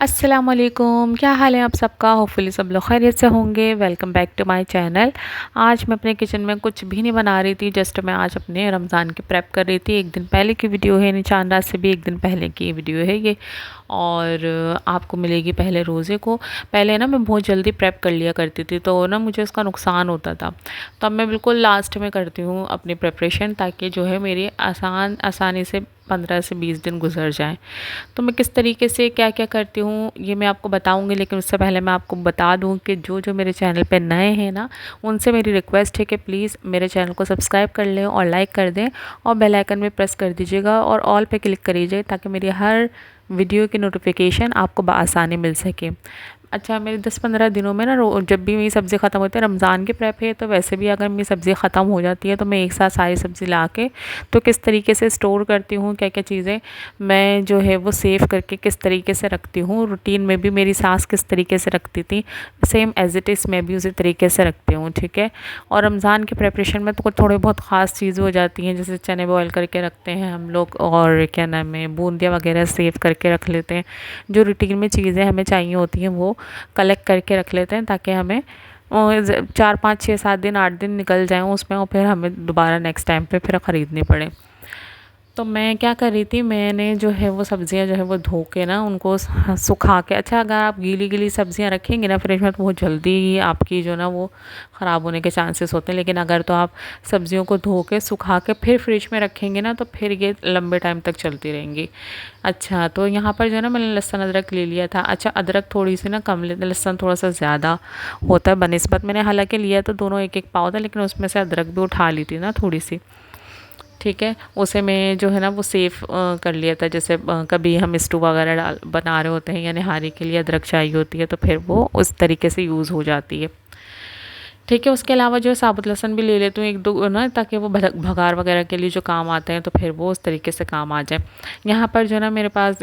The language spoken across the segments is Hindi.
अस्सलामुअलैकुम, क्या हाल है आप सबका। होपफुली सब लोग खैरियत से होंगे। Welcome back to my channel. आज मैं अपने किचन में कुछ भी नहीं बना रही थी, जस्ट मैं आज अपने रमज़ान की प्रेप कर रही थी। एक दिन पहले की वीडियो है, चांद रात से भी एक दिन पहले की वीडियो है ये, और आपको मिलेगी पहले रोज़े को। पहले ना मैं बहुत जल्दी प्रेप कर लिया करती थी, तो ना मुझे उसका नुकसान होता था। तो अब मैं बिल्कुल लास्ट में करती हूँ अपनी प्रेपरेशन, ताकि जो है मेरी आसानी से 15 से 20 दिन गुजर जाएं। तो मैं किस तरीके से क्या क्या करती हूँ ये मैं आपको बताऊँगी, लेकिन उससे पहले मैं आपको बता दूँ कि जो जो मेरे चैनल पे नए हैं ना, उनसे मेरी रिक्वेस्ट है कि प्लीज़ मेरे चैनल को सब्सक्राइब कर लें और लाइक कर दें, और बेल आइकन में प्रेस कर दीजिएगा और ऑल पे क्लिक करिए, ताकि मेरी हर वीडियो की नोटिफिकेशन आपको बआसानी मिल सके। अच्छा, मेरे 10-15 दिनों में ना जब भी मेरी सब्ज़ी ख़त्म होती है, रमज़ान की प्रेप है तो वैसे भी अगर मेरी सब्ज़ी ख़त्म हो जाती है तो मैं एक साथ सारी सब्ज़ी ला के तो किस तरीके से स्टोर करती हूँ, क्या क्या चीज़ें मैं जो है वो सेव करके किस तरीके से रखती हूँ। रूटीन में भी मेरी सास किस तरीके से रखती थी, सेम एज़ इट इज़ मैं भी उसी तरीके से रखती हूँ, ठीक है। और रमज़ान की प्रेपरेशन में तो कुछ थोड़े बहुत ख़ास चीज़ें हो जाती हैं, जैसे चने बॉयल करके रखते हैं हम लोग, और क्या नाम है, बूंदियाँ वगैरह सेव करके रख लेते हैं। जो रूटीन में चीज़ें हमें चाहिए होती हैं वो कलेक्ट करके रख लेते हैं, ताकि हमें 4-5-6-7 दिन 8 दिन निकल जाएँ उसमें, और फिर हमें दोबारा नेक्स्ट टाइम पे फिर ख़रीदनी पड़े। तो मैं क्या कर रही थी, मैंने जो है वो सब्ज़ियाँ जो है वो धो के ना उनको सुखा के, अच्छा अगर आप गीली गीली सब्ज़ियाँ रखेंगे ना फ्रिज में तो बहुत जल्दी ही आपकी जो ना वो ख़राब होने के चांसेस होते हैं। लेकिन अगर तो आप सब्ज़ियों को धो के सुखा के फिर फ्रिज में रखेंगे ना, तो फिर ये लंबे टाइम तक चलती रहेंगी। अच्छा, तो यहाँ पर जो है ना मैंने लहसुन अदरक ले लिया था। अच्छा, अदरक थोड़ी सी ना कम लेते, लहसुन थोड़ा सा ज़्यादा होता है बनिस्बत। मैंने हालांकि लिया तो दोनों एक एक पाव था, लेकिन उसमें से अदरक भी उठा ली थी ना थोड़ी सी, ठीक है। उसे मैं जो है ना वो सेव कर लिया था। जैसे कभी हम स्टू वगैरह बना रहे होते हैं या निहारी के लिए अदरक चाहिए होती है, तो फिर वो उस तरीके से यूज़ हो जाती है, ठीक है। उसके अलावा जो है साबुत लहसुन भी ले लेती हूँ 1-2 ना, ताकि वो भगार वगैरह के लिए जो काम आते हैं तो फिर वो उस तरीके से काम आ जाए। यहाँ पर जो है ना मेरे पास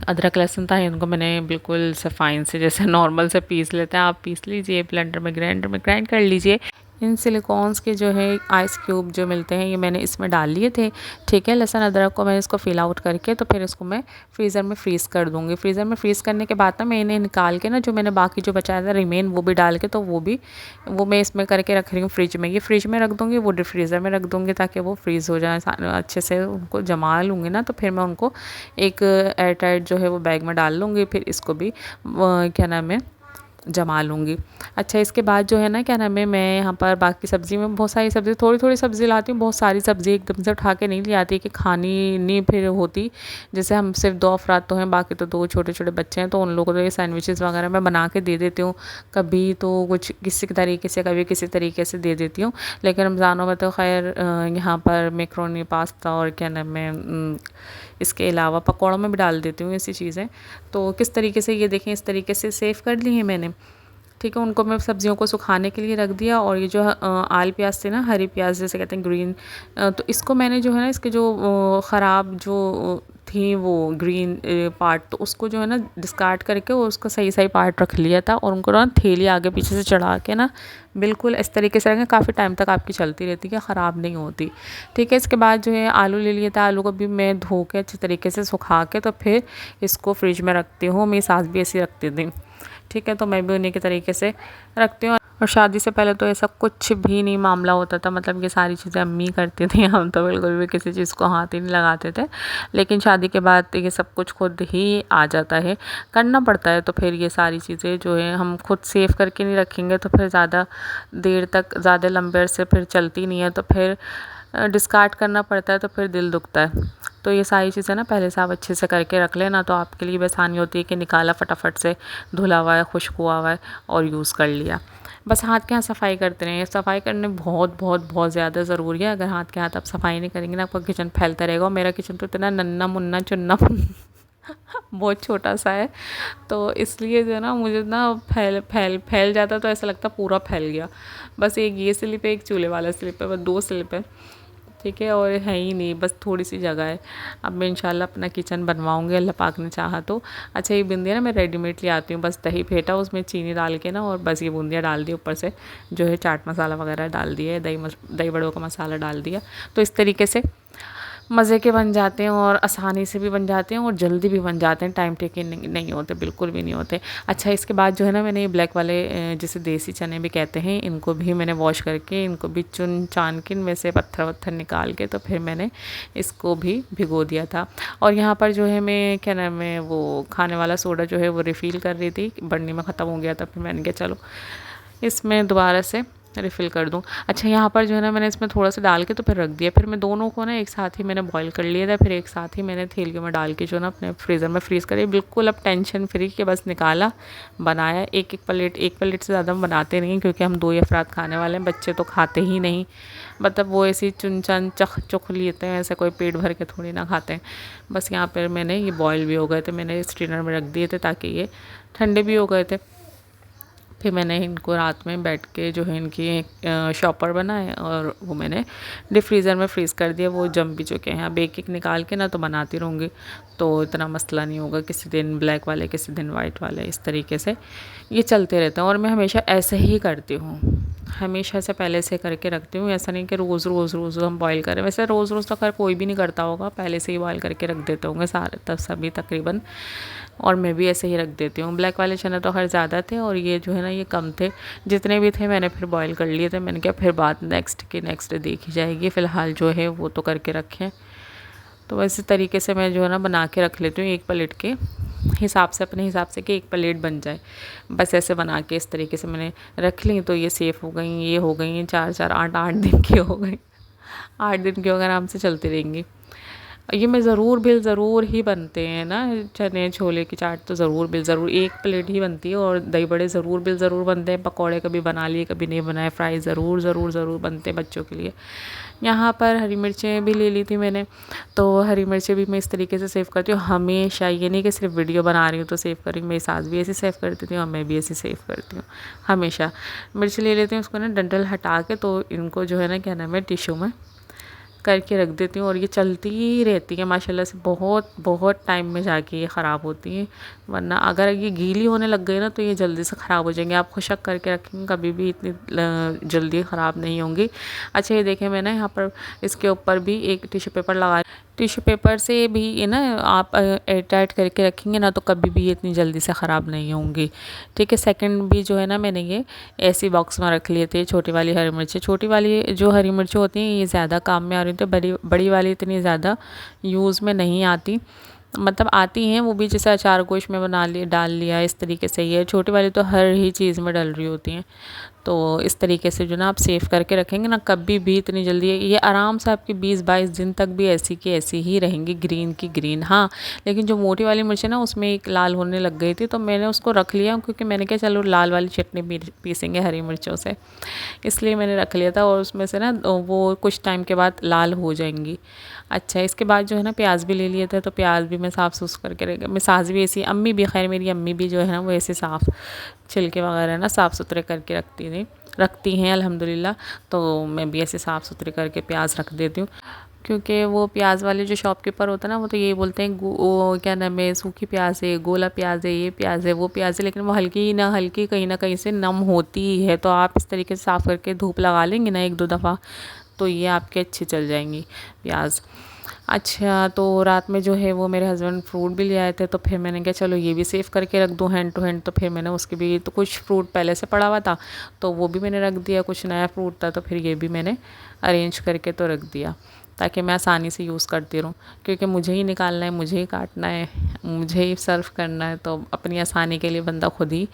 अदरक लहसुन था, इनको मैंने बिल्कुल से फाइन से जैसे नॉर्मल से पीस लेते हैं, आप पीस लीजिए ब्लेंडर में, ग्राइंडर में ग्राइंड कर लीजिए। इन सिलिकॉन्स के जो है आइस क्यूब जो मिलते हैं, ये मैंने इसमें डाल लिए थे, ठीक है। लहसुन अदरक को मैं इसको फिल आउट करके तो फिर इसको मैं फ्रीज़र में फ्रीज़ कर दूँगी। फ्रीज़र में फ्रीज़ करने के बाद ना मैं इन्हें निकाल के ना, जो मैंने बाकी जो बचाया था रिमेन वो भी डाल के, तो वो मैं इसमें करके रख रही हूँ फ्रिज में। ये फ्रिज में रख दूँगी, वो डीप फ्रीज़र में रख दूँगी, ताकि वो फ्रीज़ हो जाए अच्छे से। उनको जमा लूँगी ना, तो फिर मैं उनको एक एयर टाइट जो है वो बैग में डाल लूँगी, फिर इसको भी क्या नाम है जमा लूँगी। अच्छा, इसके बाद जो है ना क्या नाम है, मैं यहाँ पर बाकी सब्ज़ी में बहुत सारी सब्ज़ी, थोड़ी थोड़ी सब्ज़ी लाती हूँ, बहुत सारी सब्ज़ी एकदम से उठा के नहीं ले आती कि खानी नहीं फिर होती। जैसे हम सिर्फ 2 अफराद तो हैं, बाकी तो 2 छोटे छोटे बच्चे हैं, तो उन लोगों को तो ये सैंडविचेस वगैरह मैं बना के दे देती हूँ। कभी तो कुछ किसी तरीके से, कभी किसी तरीके से दे देती हूँ। लेकिन रमज़ानों में तो खैर यहाँ पर मैकरोनी, पास्ता और क्या नाम है, इसके अलावा पकौड़ों में भी डाल देती हूँ ऐसी चीज़ें। तो किस तरीके से ये देखें, इस तरीके से सेव कर ली है मैंने, ठीक है। उनको मैं सब्जियों को सुखाने के लिए रख दिया। और ये जो आल प्याज थे ना, हरी प्याज जैसे कहते हैं ग्रीन, तो इसको मैंने जो है ना इसके जो ख़राब जो थी वो ग्रीन पार्ट, तो उसको जो है ना डिस्कार्ड करके और उसका सही सही पार्ट रख लिया था, और उनको ना थैली आगे पीछे से चढ़ा के ना बिल्कुल इस तरीके से रखें, काफ़ी टाइम तक आपकी चलती रहती है, ख़राब नहीं होती, ठीक है। इसके बाद जो है आलू ले लिया था, आलू को भी मैं धो के अच्छे तरीके से सुखा के तो फिर इसको फ्रिज में रखती हूँ। मेरी सास भी ऐसी रखती थी, ठीक है। तो मैं भी उन्हीं के तरीके से रखती हूँ। और शादी से पहले तो ऐसा कुछ भी नहीं मामला होता था, मतलब ये सारी चीज़ें अम्मी करती थी, हम तो बिल्कुल भी किसी चीज़ को हाथ ही नहीं लगाते थे। लेकिन शादी के बाद ये सब कुछ खुद ही आ जाता है, करना पड़ता है। तो फिर ये सारी चीज़ें जो है हम खुद सेव करके नहीं रखेंगे तो फिर ज़्यादा देर तक, ज़्यादा लंबे अरसे फिर चलती नहीं है, तो फिर डिस्कार्ड करना पड़ता है, तो फिर दिल दुखता है। तो ये सारी चीज़ें ना पहले से आप अच्छे से करके रख लेना, तो आपके लिए भी आसानी होती है कि निकाला फटाफट से, धुला हुआ है, खुश्क हुआ हुआ है और यूज़ कर लिया। बस हाथ के हाथ सफाई करते रहें। सफाई करने बहुत बहुत बहुत ज़्यादा ज़रूरी है। अगर हाथ के हाथ आप सफाई नहीं करेंगे ना, आपका किचन फैलता रहेगा। और मेरा किचन तो इतना नन्ना मुन्ना चुन्ना बहुत छोटा सा है, तो इसलिए जो है ना मुझे ना फैल फैल फैल जाता, तो ऐसा लगता पूरा फैल गया। बस एक ये स्लिप है, एक चूल्हे वाला स्लिप है, बस 2 स्लिप है, ठीक है। और है ही नहीं, बस थोड़ी सी जगह है। अब मैं इंशाल्लाह अपना किचन बनवाऊंगी, अल्लाह पाक ने चाहा तो। अच्छा, ये बूंदियाँ ना मैं रेडीमेड ले आती हूँ, बस दही फेंटा उसमें चीनी डाल के ना, और बस ये बूंदियाँ डाल दी, ऊपर से जो है चाट मसाला वगैरह डाल दिया, दही बड़ों का मसाला डाल दिया। तो इस तरीके से मज़े के बन जाते हैं और आसानी से भी बन जाते हैं और जल्दी भी बन जाते हैं, टाइम टेकिंग नहीं होते, बिल्कुल भी नहीं होते। अच्छा, इसके बाद जो है ना मैंने ये ब्लैक वाले जिसे देसी चने भी कहते हैं, इनको भी मैंने वॉश करके इनको भी चुन चान के इनमें से पत्थर वत्थर निकाल के तो फिर मैंने इसको भी भिगो दिया था। और यहाँ पर जो है मैं क्या नाम है वो खाने वाला सोडा जो है वो रिफ़िल कर रही थी, बर्नी में ख़त्म हो गया था, फिर मैंने कहा चलो इसमें दोबारा से रिफ़िल कर दूँ। अच्छा, यहाँ पर जो है ना मैंने इसमें थोड़ा सा डाल के तो फिर रख दिया। फिर मैं दोनों को ना एक साथ ही मैंने बॉईल कर लिया था, फिर एक साथ ही मैंने थैलियों में डाल के जो ना अपने फ्रीज़र में फ्रीज़ करी, बिल्कुल अब टेंशन फ्री के बस निकाला, बनाया। एक प्लेट से ज़्यादा हम बनाते नहीं क्योंकि हम 2 ही अफराद खाने वाले हैं, बच्चे तो खाते ही नहीं। मतलब वो ऐसी चुन चान चुख लेते हैं, ऐसे कोई पेट भर के थोड़ी ना खाते हैं। बस यहाँ पर मैंने ये बॉयल भी हो गए थे, मैंने स्ट्रेनर में रख दिए थे ताकि ये ठंडे भी हो गए थे। फिर मैंने इनको रात में बैठ के जो है इनकी शॉपर बनाए और वो मैंने डीप फ्रीज़र में फ्रीज़ कर दिया। वो जम भी चुके हैं। अब एक एक निकाल के ना तो बनाती रहूँगी, तो इतना मसला नहीं होगा। किसी दिन ब्लैक वाले, किसी दिन वाइट वाले, इस तरीके से ये चलते रहते हैं। और मैं हमेशा ऐसे ही करती हूँ, हमेशा से पहले से करके रखती हूँ। ऐसा नहीं कि रोज़ हम बॉईल करें। वैसे रोज़ तो खैर कोई भी नहीं करता होगा, पहले से ही बॉईल करके रख देते होंगे सारे तब सभी तकरीबन, और मैं भी ऐसे ही रख देती हूँ। ब्लैक वाले चने तो खैर ज़्यादा थे और ये जो है ना ये कम थे। जितने भी थे मैंने फिर बॉईल कर लिए थे। मैंने कहा फिर बात नेक्स्ट डे देखी जाएगी, फ़िलहाल जो है वो तो करके रखें। तो वैसे तरीके से मैं जो है ना बना के रख लेती हूँ, एक प्लेट के हिसाब से, अपने हिसाब से कि एक प्लेट बन जाए। बस ऐसे बना के इस तरीके से मैंने रख ली, तो ये सेफ़ हो गई, ये हो गई 4-4 8-8 दिन की हो गई। 8 दिन की होकर आराम से चलती रहेंगी। ये मैं ज़रूर ही बनते हैं ना, चने छोले की चाट तो ज़रूर एक प्लेट ही बनती है। और दही बड़े ज़रूर बनते हैं। पकौड़े कभी बना लिए, कभी नहीं बनाए। फ्राई ज़रूर बनते हैं बच्चों के लिए। यहाँ पर हरी मिर्चें भी ले ली थी मैंने, तो हरी मिर्चें भी मैं इस तरीके से सेव करती हूँ हमेशा। ये नहीं कि सिर्फ वीडियो बना रही हूँ तो सेव करी, मेरी सास भी ऐसे सेव करती थी और मैं भी ऐसे सेव करती हूँ हमेशा। मिर्च ले लेती हूँ, उसको ना डंठल हटा के, तो इनको जो है ना क्या नाम है टिश्यू में करके रख देती हूँ। और ये चलती ही रहती है माशाल्लाह से। बहुत टाइम में जाके ये ख़राब होती है, वरना अगर ये गीली होने लग गई ना तो ये जल्दी से ख़राब हो जाएंगे। आप खुशक करके रखेंगे कभी भी इतनी जल्दी ख़राब नहीं होंगी। अच्छा, ये देखें मैंने यहाँ पर इसके ऊपर भी एक टिश्यू पेपर लगा, टिश्यू पेपर से भी ये ना आप एयर टाइट करके रखेंगे ना तो कभी भी ये इतनी जल्दी से ख़राब नहीं होंगी। ठीक है। सेकंड भी जो है ना मैंने ये ऐसी बॉक्स में रख लिए थे। छोटी वाली हरी मिर्ची, छोटी वाली जो हरी मिर्ची होती हैं ये ज़्यादा काम में आ रही थी, बड़ी वाली इतनी ज़्यादा यूज़ में नहीं आती। मतलब आती हैं वो भी, जैसे अचार गोश्त में बना लिए, डाल लिया, इस तरीके से। ये छोटी वाली तो हर ही चीज़ में डल रही होती हैं। तो इस तरीके से जो ना आप सेव करके रखेंगे ना, कभी भी इतनी जल्दी ये आराम से आपकी 20-22 दिन तक भी ऐसी की ऐसी ही रहेंगी, ग्रीन की ग्रीन। हाँ, लेकिन जो मोटी वाली मिर्च है ना उसमें एक लाल होने लग गई थी, तो मैंने उसको रख लिया क्योंकि मैंने कहा चलो लाल वाली चटनी पीसेंगे हरी मिर्चों से, इसलिए मैंने रख लिया था। और उसमें से ना वो कुछ टाइम के बाद लाल हो जाएंगी। अच्छा, इसके बाद जो है ना प्याज भी ले लिए थे, तो प्याज भी मैं साफ़ सूस करके रख, मैं सास भी ऐसी, अम्मी भी, खैर मेरी अम्मी भी जो है ना वो ऐसे साफ़ छिलके वगैरह ना साफ़ सुथरे करके रखती हैं अल्हम्दुलिल्लाह। तो मैं भी ऐसे साफ़ सुथरे करके प्याज रख देती हूँ, क्योंकि वो प्याज वाले जो शॉपकीपर होता है ना वो तो ये बोलते हैं वो क्या नाम है, सूखी प्याज है, गोला प्याज है, ये प्याज है, वो प्याज है, लेकिन वो हल्की ना हल्की कहीं ना कहीं से नम होती ही है। तो आप इस तरीके से साफ़ करके धूप लगा लेंगे ना 1-2 दफ़ा, तो ये आपके अच्छी चल जाएंगी प्याज। अच्छा, तो रात में जो है वो मेरे हस्बैंड फ्रूट भी ले आए थे, तो फिर मैंने कहा चलो ये भी सेव करके रख दूँ हैंड टू हैंड। तो फिर मैंने उसके भी, तो कुछ फ्रूट पहले से पड़ा हुआ था तो वो भी मैंने रख दिया, कुछ नया फ्रूट था तो फिर ये भी मैंने अरेंज करके तो रख दिया ताकि मैं आसानी से यूज़ करती रहूँ। क्योंकि मुझे ही निकालना है, मुझे ही काटना है, मुझे ही सर्व करना है, तो अपनी आसानी के लिए बंदा खुद ही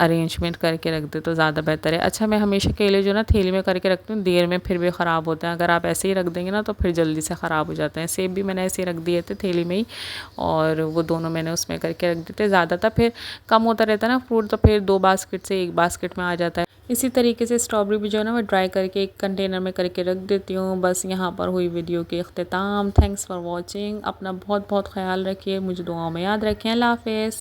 अरेंजमेंट करके रख दे तो ज़्यादा बेहतर है। अच्छा, मैं हमेशा केले जो ना थैली में करके रखती हूँ, देर में फिर भी ख़राब होते हैं। अगर आप ऐसे ही रख देंगे ना तो फिर जल्दी से ख़राब हो जाते हैं। सेब भी मैंने ऐसे ही रख दिए थे थैली में ही, और वो दोनों मैंने उसमें करके रख देते। ज़्यादातर फिर कम होता रहता है ना फ्रूट, तो फिर 2 बास्केट से 1 बास्केट में आ जाता है। इसी तरीके से स्ट्रॉबेरी भी जो है ना मैं ड्राई करके एक कंटेनर में करके रख देती हूँ। बस यहाँ पर हुई वीडियो के इख्तिताम। Thanks for watching. अपना बहुत ख्याल रखिए, मुझे दुआओं में याद रखें। अल्लाह हाफ़िज़।